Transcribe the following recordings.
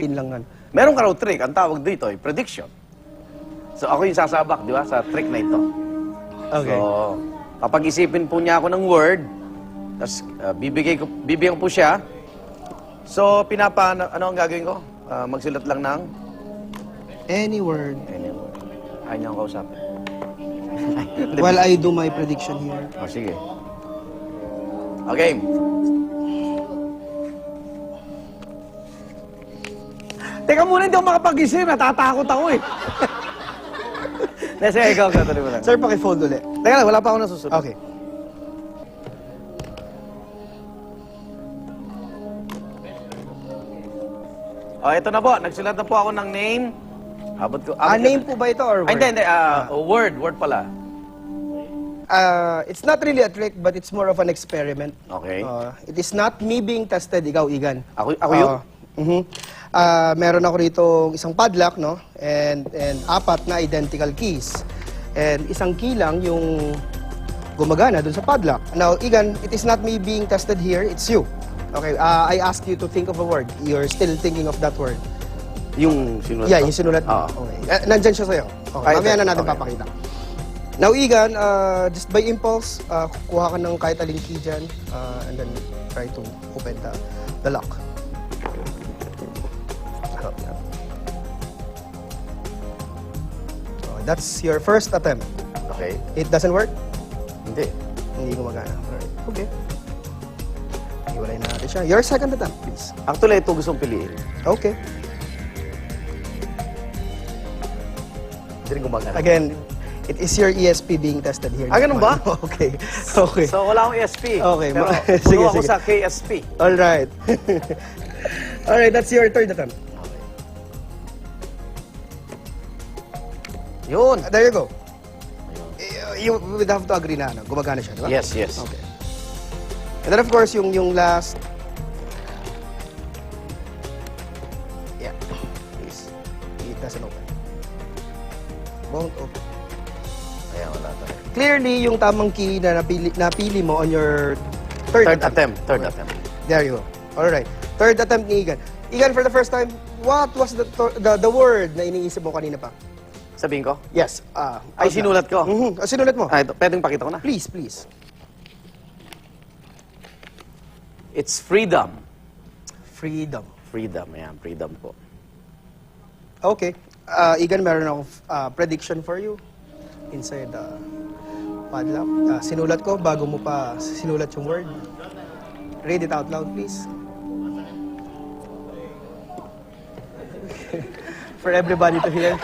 pin lang nun. Meron ka raw trick, ang tawag dito ay prediction. So ako yung sasabak, di ba, sa trick na ito. Okay. So, kapag isipin po niya ako ng word, tapos bibigyan ko po siya. So, ano ang gagawin ko? Magsulat lang ng Any word. any word. Ayaw niya akong kausapin. While I do my prediction here. O, sige. Okay. Teka muna, hindi ako makapag-isip. Natatakot ako eh. Sige, ikaw, tuloy mo lang. Sir, pakifold ulit. Teka lang, wala pa ako nasusunod. Okay. O, ito na po. Nagsulat na po ako ng name. Abot ko. Name po ba ito or word? Ay, hindi. Word. Word pala. It's not really a trick, but it's more of an experiment. Okay. It is not me being tested, ikaw, Igan. Ako yun? Meron ako rito isang padlock, no? And apat na identical keys. And isang key lang yung gumagana dun sa padlock. Now, Igan, it is not me being tested here, it's you. Okay, I ask you to think of a word. You're still thinking of that word. Yung sinulat Yeah, ko? yung sinulat mo. Oo. Okay. Nandyan siya sa'yo. Okay, mamaya na natin papakita. Now, Igan, just by impulse, kuha ka ng kahit aling key dyan, and then try to open the lock. That's your first attempt. Okay. It doesn't work? Hindi. Hindi gumagana. Alright. Okay. Iwalay na natin siya. Your second attempt, please. Actually, ito gustong piliin. Okay. Hindi rin gumagana. Again, it is your ESP being tested here. Ganun ba? Okay. Okay. So, wala akong ESP. Okay, Pero, sige, puno ako sige. sa KSP. Alright. Alright, that's your third attempt. Yun. There you go. You would have to agree na, ano, gumagana siya, di ba? Yes, yes. Okay. And then of course, yung last... Yeah. Please. It doesn't open. Won't open. Ayan, wala tayo. Clearly, yung tamang key na napili mo on your third attempt. Third attempt. There you go. Alright. Third attempt ni Igan. Igan, for the first time, what was the word na iniisip mo kanina pa? Sabihin ko? Yes. Ay, sinulat ko? Sinulat mo. Ito, pwedeng pakita ko na? Please, please. It's freedom. Freedom. Freedom, ayan. Freedom po. Okay. Igan, meron akong prediction for you inside the padlock. Sinulat ko bago mo pa sinulat yung word. Read it out loud, please. For everybody to hear.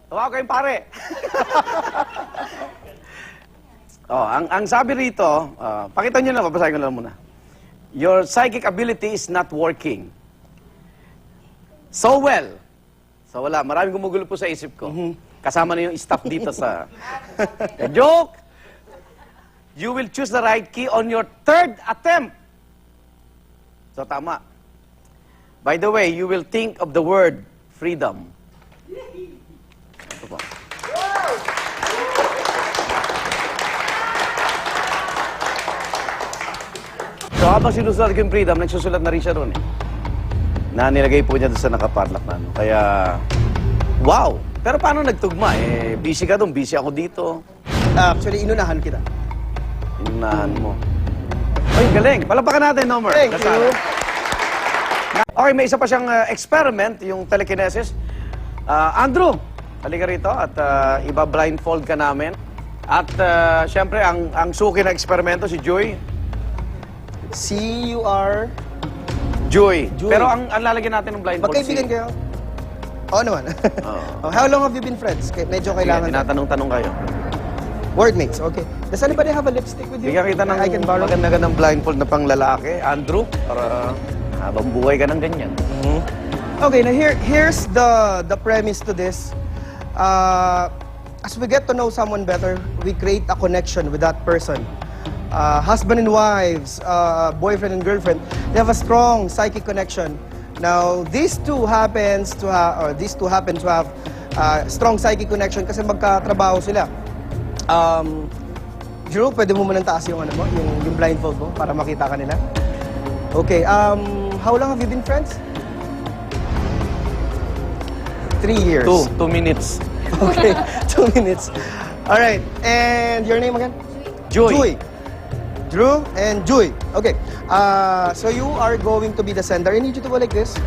Wow, kayong pare. Ang sabi rito, pakita nyo na, babasahin ko lang muna. Your psychic ability is not working so well. So wala, maraming gumugulo po sa isip ko. Kasama na yung staff dito sa... Joke! You will choose the right key on your third attempt. So tama. By the way, you will think of the word freedom. Ito po. So habang sinusulat ko yung freedom, nagsusulat na rin siya doon eh. Na nilagay po niya doon sa nakapadlock na ano. Kaya, wow! Pero paano nagtugma eh? Busy ka doon, busy ako dito. Actually, inunahan kita. Inunahan mo. Ay, galing! Palapakan natin, Nomer. Thank you. Okay, may isa pa siyang experiment, yung telekinesis. Andrew, halika rito at iba-blindfold ka namin. At siyempre, ang suki ng eksperimento, si Joy. C-U-R... Joy. Joy. Pero ang lalagyan natin ng blindfold, Magkaibigan kayo? Oo naman. How long have you been friends? Medyo kailangan... Tinatanong-tanong kayo. Wordmates, okay. Does anybody have a lipstick with you? Bigyan kita ng I can borrow. maganda-gandang blindfold na pang lalaki, Andrew, para habang buhay ka ng ganyan. Okay, now here's the premise to this. As we get to know someone better, we create a connection with that person. Husband and wives, boyfriend and girlfriend, they have a strong psychic connection. Now, these two happen to have strong psychic connection kasi magkatrabaho sila. Drew, pwede mo munang taas yung ano mo, yung blindfold mo para makita ka nila. Okay, how long have you been friends? 3 years. 2 minutes. Okay, 2 minutes. All right, and your name again? Joy. Drew and Joy. Okay, so you are going to be the sender. I need you to go like this.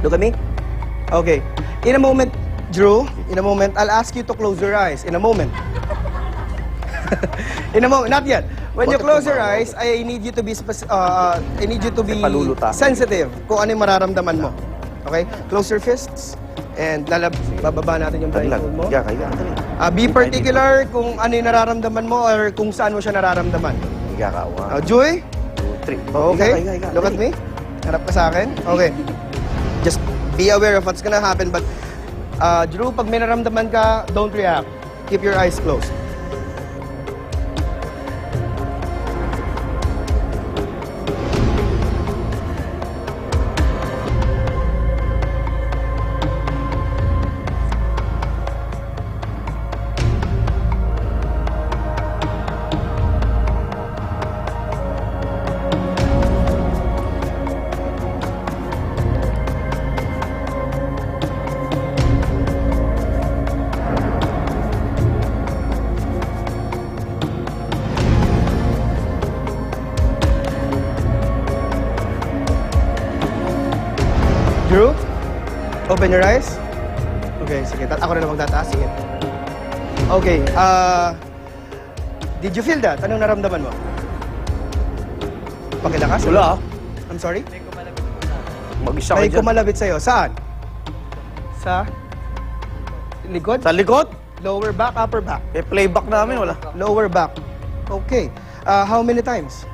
Look at me. Okay, in a moment, Drew, in a moment, I'll ask you to close your eyes. In a moment. In a moment, not yet. When you close your eyes, I need you to be Paluluta. sensitive kung ano yung mararamdaman mo. Okay? Close your fists and bababa natin yung blindfold mo. Be particular kung ano yung nararamdaman mo or kung saan mo siya nararamdaman. Higa ka. 1, Joy? 2, 3. Okay? Look at me. Harap ka sa akin. Okay. Just be aware of what's gonna happen. But, Drew, pag may naramdaman ka, don't react. Keep your eyes closed. Drew, open your eyes. Okay, sige. Ako na lang magtataas. Sige. Okay, did you feel that? Anong naramdaman mo? Pakilakas? Wala. I'm sorry? Mag-isa ka May dyan. kumalabit sa'yo. Saan? Sa likod? Sa likod? Lower back, upper back? Eh, playback namin, wala. Lower back. Okay. How many times?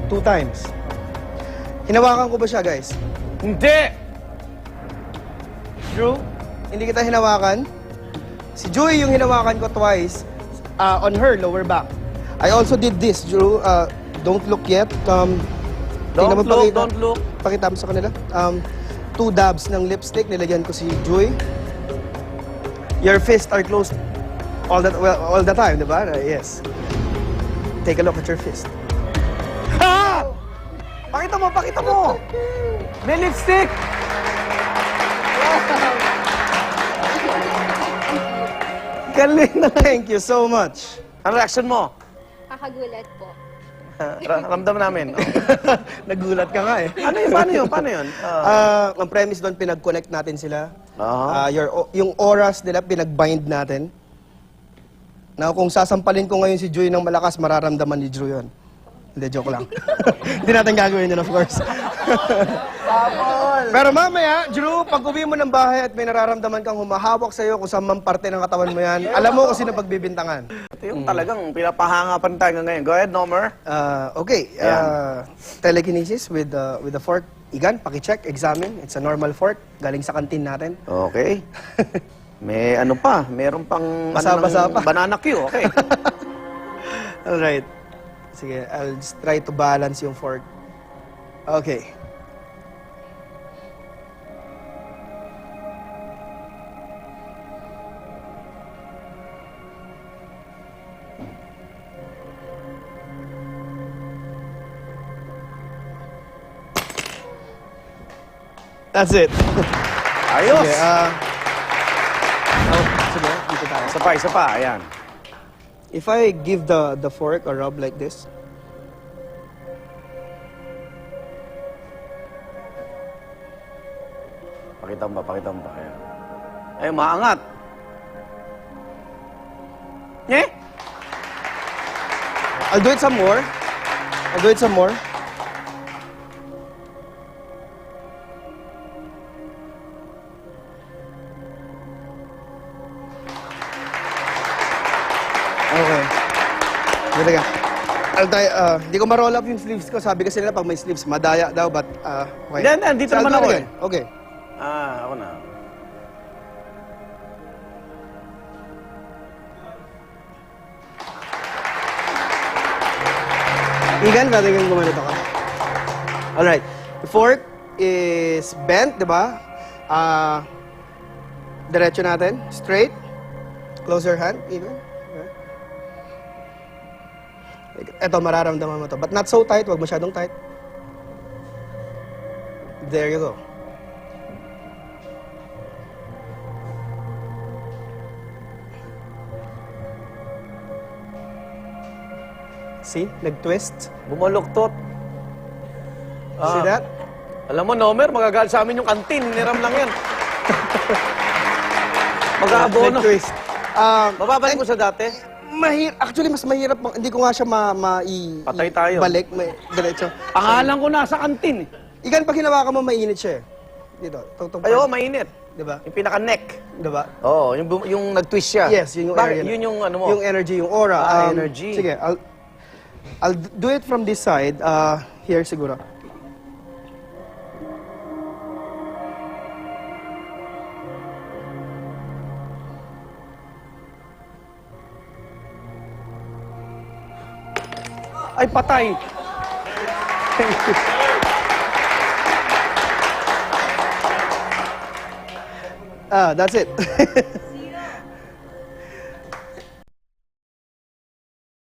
2 times. Hinawakan ko ba siya, guys? Hindi! Drew, hindi kita hinawakan. Si Joy yung hinawakan ko twice on her lower back. I also did this, Drew. Don't look yet. Tingnan mo, Don't look. Pakita mo sa kanila. 2 dabs ng lipstick. Nilagyan ko si Joy. Your fists are closed all the time, di ba? Yes. Take a look at your fist. Ha! Pakita mo, pakita mo! May lipstick! Galing na. Thank you so much. Ang reaction mo? Kakagulat po. Ramdam namin. Oh. Nagulat ka nga eh. Ano yun? Paano yun? Paano yun? Ang premise doon, pinag-connect natin sila. Aha. Yung oras nila, pinag-bind natin. Na kung sasampalin ko ngayon si Joy ng malakas, mararamdaman ni Drew yun. Hindi, joke lang. Hindi natin gagawin yun, of course. Pero mamaya, Drew, pag uwi mo ng bahay at may nararamdaman kang humahawak sa'yo kung saan man parte ng katawan mo yan, alam mo kung sino pagbibintangan. Ito yung talagang pinapahanga pa rin tayo ngayon. Go ahead, Nomer. Okay, telekinesis with the fork. Igan, paki-check, examine. It's a normal fork. Galing sa kantin natin. Okay. May ano pa, meron pang Basa-basa pa. Banana Q, okay. Alright. Sige, I'll just try to balance yung fork. Okay. That's it. Ayos! Sige, sige, dito tayo. Isa pa, ayan. If I give the fork a rub like this, Pakita mo ba? Ayan. Ay, maangat. Eh? I'll do it some more. Okay. Dito ka. I'll try, hindi ko ma-roll up yung sleeves ko. Sabi kasi nila pag may sleeves, madaya daw, but, okay. Hindi, dito So, I'll naman do it ako again. Okay. Ako na. Igan, galing gumanito ka. Alright. The fork is bent, di ba? Diretso natin. Straight. Close your hand, Igan. Ito, mararamdaman mo to. But not so tight, wag masyadong tight. There you go. See? Nag-twist. Bumaluktot. See that? Alam mo, Nomer, magagalit sa amin yung kantin. Hiniram lang yan. Mag-aabono. Nag-twist. Mababalik mo sa dati? Actually, mas mahirap. Hindi ko nga siya Patay tayo. balik. Diretso. Pangalan ko nasa kantin. Ikan, pag hinawakan mo, mainit siya eh. Dito. Tungtong Ay, oo, mainit. Diba? Yung pinaka-neck. Diba? Oo, yung nag-twist siya. Yes, yun yung Bakit? area na. Yun yung ano mo. Yung energy, yung aura. Energy. Sige, I'll do it from this side. Here siguro. Ay, patay. Thank you. That's it.